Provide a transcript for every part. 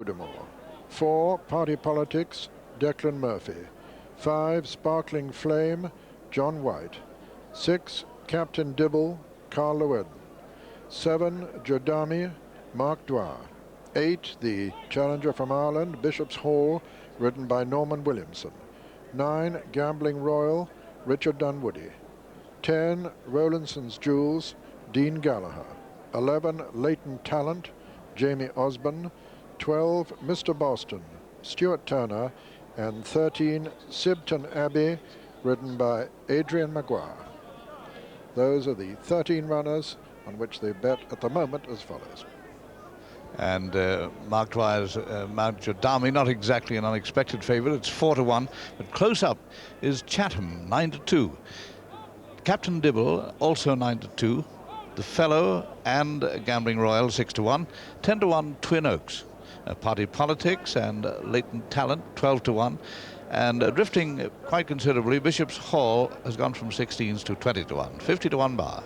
Scudamore. 4, Party Politics, Declan Murphy. 5, Sparkling Flame, John White. 6, Captain Dibble, Carl Llewellyn. 7, Jodami, Mark Dwyer. 8, the challenger from Ireland, Bishop's Hall, ridden by Norman Williamson. 9, Gambling Royal, Richard Dunwoody. 10, Rowlandson's Jewels, Dean Gallagher. 11, Latent Talent, Jamie Osborne. 12, Mr. Boston, Stuart Turner. And 13, Sibton Abbey, ridden by Adrian Maguire. Those are the 13 runners on which they bet at the moment as follows. And Mark Dwyer's Mount Jodami, not exactly an unexpected favourite. It's 4-1, but close up is Chatham, 9-2. Captain Dibble, also 9-2. The Fellow and Gambling Royal, 6-1. 10-1, Twin Oaks. Party Politics and Latent Talent, 12-1. And drifting quite considerably, Bishop's Hall has gone from 16s to 20-1, 50-1 bar.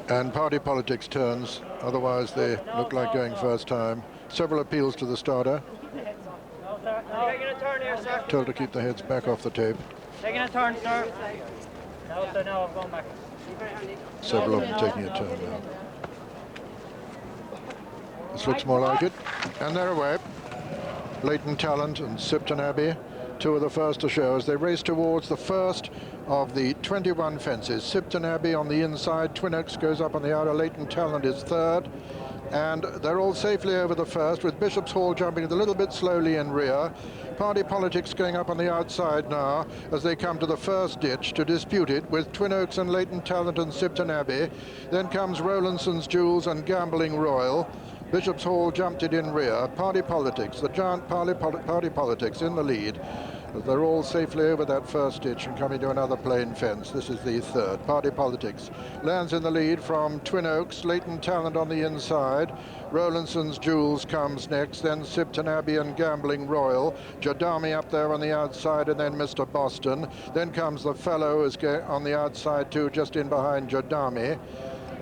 And Party Politics turns, otherwise they look like going first time. Several appeals to the starter. Taking a turn here, sir. Told to keep the heads back off the tape. Taking a turn, sir. No, sir, no, I'm going back. Several of them taking a turn now. This looks more like it. And they're away. Latent Talent and Sibton Abbey, two of the first to show as they race towards the first of the 21 fences. Sibton Abbey on the inside, Twin Oaks goes up on the outer, Latent Talent is third, and they're all safely over the first, with Bishop's Hall jumping a little bit slowly in rear. Party Politics going up on the outside now as they come to the first ditch to dispute it with Twin Oaks and Latent Talent and Sibton Abbey. Then comes Rowlandson's Jewels and Gambling Royal. Bishop's Hall jumped it in rear. Party Politics, the giant Party Politics in the lead. They're all safely over that first ditch and coming to another plain fence. This is the third. Party Politics lands in the lead from Twin Oaks. Latent Talent on the inside. Rowlandson's Jewels comes next. Then Sibton Abbey and Gambling Royal. Jodami up there on the outside, and then Mr. Boston. Then comes the Fellow is on the outside too, just in behind Jodami.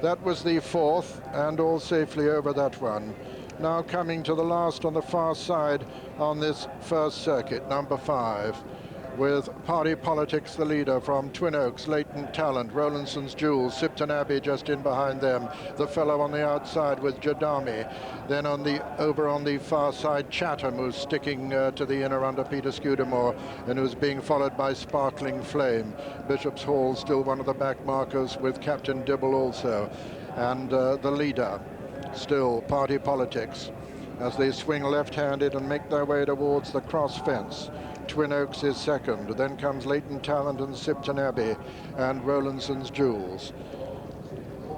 That was the fourth, and all safely over that one. Now coming to the last on the far side on this first circuit, number 5, with Party Politics the leader from Twin Oaks, Latent Talent, Rowlandson's Jewels, Sibton Abbey just in behind them, the Fellow on the outside with Jodami. Then over on the far side, Chatham, who's sticking to the inner under Peter Scudamore, and who's being followed by Sparkling Flame. Bishop's Hall still one of the back markers with Captain Dibble also, and the leader still Party Politics as they swing left-handed and make their way towards the cross fence. Twin Oaks is second. Then comes Latent Talent and Sibton Abbey and Rowlandson's Jewels.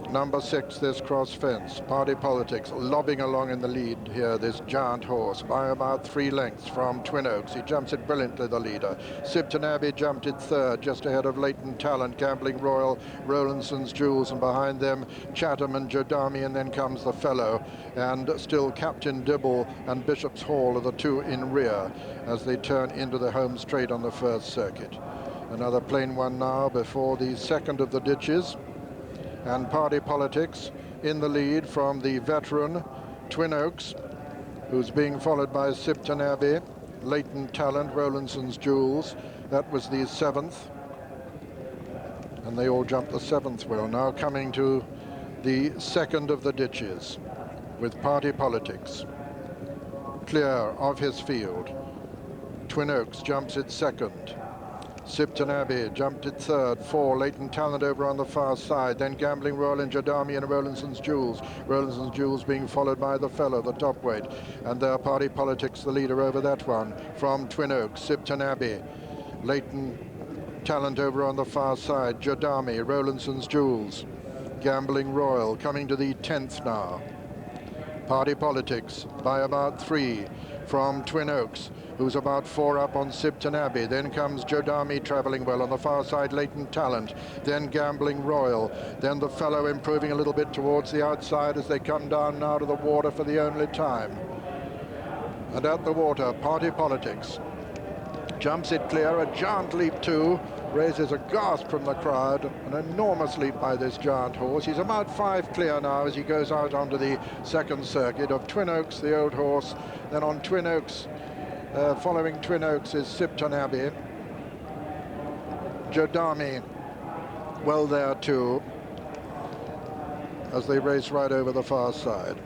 Number 6, this cross fence. Party Politics lobbing along in the lead here, this giant horse, by about 3 lengths from Twin Oaks. He jumps it brilliantly, the leader. Sibton Abbey jumped it third, just ahead of Latent Talent, Gambling Royal, Rowlandson's Jewels, and behind them Chatham and Jodami, and then comes the Fellow. And still Captain Dibble and Bishop's Hall are the two in rear as they turn into the home straight on the first circuit. Another plain one now before the second of the ditches. And Party Politics in the lead from the veteran Twin Oaks, who's being followed by Sibton Abbey, Latent Talent, Rowlandson's Jewels. That was the 7th. And they all jumped the 7th well. Now coming to the second of the ditches with Party Politics clear of his field. Twin Oaks jumps it second. Sibton Abbey jumped it third. 4, Latent Talent over on the far side. Then Gambling Royal and Jodami and Rowlandson's Jewels. Rowlandson's Jewels being followed by the Fellow, the top weight. And their Party Politics, the leader over that one. From Twin Oaks, Sibton Abbey. Latent Talent over on the far side. Jodami, Rowlandson's Jewels. Gambling Royal coming to the 10th now. Party Politics by about 3 from Twin Oaks, who's about 4 up on Sibton Abbey. Then comes Jodami travelling well on the far side, Latent Talent. Then Gambling Royal. Then the Fellow improving a little bit towards the outside as they come down now to the water for the only time. And at the water, Party Politics jumps it clear, a giant leap too, raises a gasp from the crowd. An enormous leap by this giant horse. He's about 5 clear now as he goes out onto the second circuit of Twin Oaks, the old horse. Then on Twin Oaks, following Twin Oaks is Sibton Abbey. Jodami well there too, as they race right over the far side.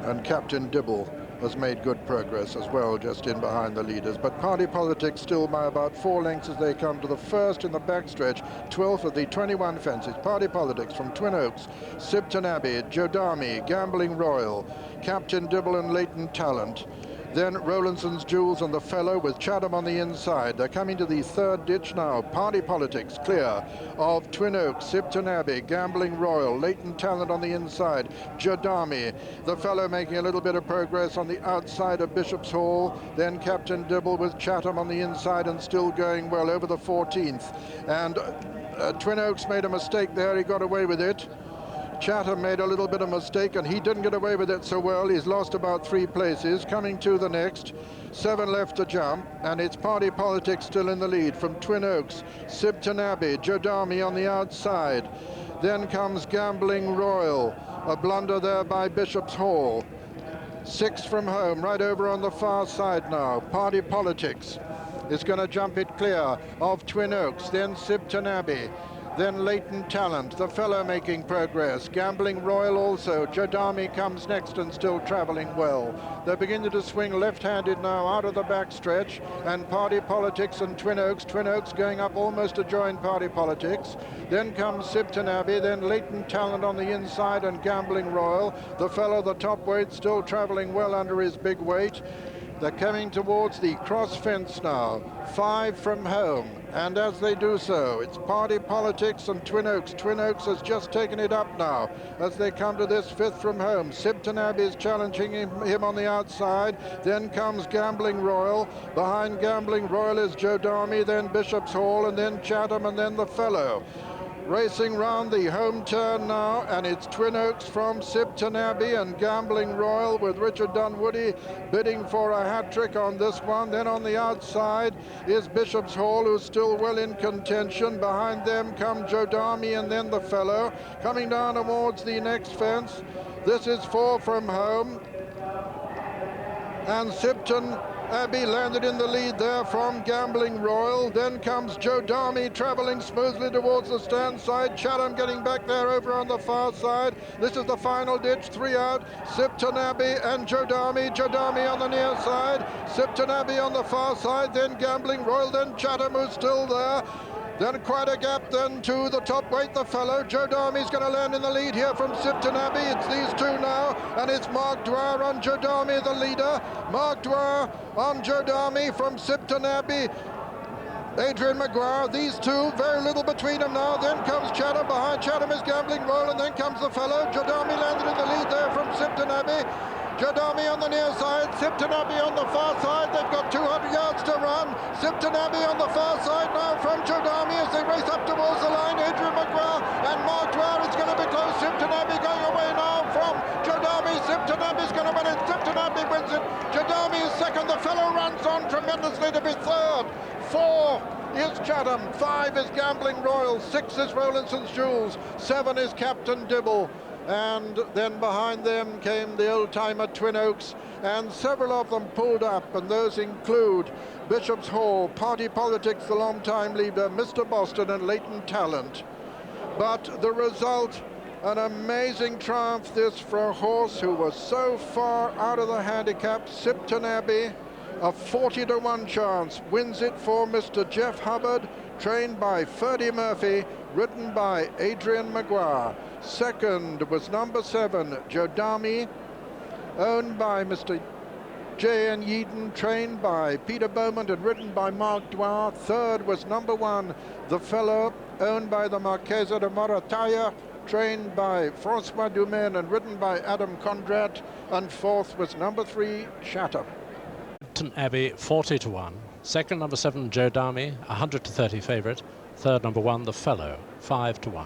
And Captain Dibble has made good progress as well, just in behind the leaders. But Party Politics still by about 4 lengths as they come to the first in the backstretch, 12th of the 21 fences. Party Politics from Twin Oaks, Sibton Abbey, Jodami, Gambling Royal, Captain Dibble and Latent Talent. Then Rowlandson's Jewels and the Fellow with Chatham on the inside. They're coming to the third ditch now. Party Politics clear of Twin Oaks, Sibton Abbey, Gambling Royal, Latent Talent on the inside, Jodami. The Fellow making a little bit of progress on the outside of Bishop's Hall. Then Captain Dibble with Chatham on the inside and still going well over the 14th. And Twin Oaks made a mistake there. He got away with it. Chatham made a little bit of mistake and he didn't get away with it so well. He's lost about 3 places. Coming to the next, 7 left to jump, and it's Party Politics still in the lead from Twin Oaks, Sibton Abbey, Jodami on the outside. Then comes Gambling Royal, a blunder there by Bishop's Hall. 6 from home, right over on the far side now. Party Politics is going to jump it clear of Twin Oaks, then Sibton Abbey. Then Latent Talent, the Fellow making progress. Gambling Royal also. Jodami comes next and still traveling well. They're beginning to swing left-handed now out of the backstretch. And Party Politics and Twin Oaks. Twin Oaks going up almost to join Party Politics. Then comes Sibton Abbey. Then Latent Talent on the inside and Gambling Royal. The Fellow, the top weight, still traveling well under his big weight. They're coming towards the cross fence now. 5 from home. And as they do so, it's Party Politics and Twin Oaks. Twin Oaks has just taken it up now as they come to this 5th from home. Sibton Abbey is challenging him on the outside. Then comes Gambling Royal. Behind Gambling Royal is Jodami, then Bishop's Hall, and then Chatham, and then the Fellow. Racing round the home turn now, and it's Twin Oaks from Sibton Abbey and Gambling Royal with Richard Dunwoody bidding for a hat-trick on this one. Then on the outside is Bishop's Hall, who's still well in contention. Behind them come Jodami and then the Fellow. Coming down towards the next fence, this is 4 from home. And Sibton Abbey landed in the lead there from Gambling Royal. Then comes Jodami traveling smoothly towards the stand side. Chatham getting back there over on the far side. This is the final ditch, 3 out. Sibton Abbey and Jodami. Jodami on the near side. Sibton Abbey on the far side. Then Gambling Royal. Then Chatham, who's still there. Then quite a gap then to the top weight, the Fellow. Jodami's going to land in the lead here from Sibton Abbey. It's these two now, and it's Mark Dwyer on Jodami, the leader. Mark Dwyer on Jodami from Sibton Abbey. Adrian Maguire, these two, very little between them now. Then comes Chatham, behind Chatham is Gambling Royal, and then comes the Fellow. Jodami landed in the lead there from Sibton Abbey. Jodami on the near side, Sibton Abbey on the far side. They've got 200 yards to run. Sibton Abbey on the far side now from Jodami as they race up towards the line. Adrian Maguire and Mark Dwyer is going to be close. Sibton Abbey going away now from Jodami. Sibton Abbey's going to win it. Sibton Abbey wins it. Jodami is second. The Fellow runs on tremendously to be third. 4 is Chatham. 5 is Gambling Royal. 6 is Rowlandson's Jewels. 7 is Captain Dibble. And then behind them came the old-timer Twin Oaks, and several of them pulled up, and those include Bishop's Hall, Party Politics, the long-time leader, Mr. Boston, and Latent Talent. But the result, an amazing triumph this for a horse who was so far out of the handicap. Sibton Abbey, a 40-to-1 chance, wins it for Mr. Jeff Hubbard, trained by Ferdy Murphy, ridden by Adrian Maguire. Second was number 7, Jodami, owned by Mr. J.N. Yeadon, trained by Peter Beaumont and ridden by Mark Dwyer. Third was number 1, The Fellow, owned by the Marchesa de Morataya, trained by Francois Dumaine and ridden by Adam Condrat. And fourth was number 3, Chatham. Sibton Abbey 40-to-1. Second, number 7, Jodami, 100-30 favourite. Third, number 1, The Fellow, 5-to-1.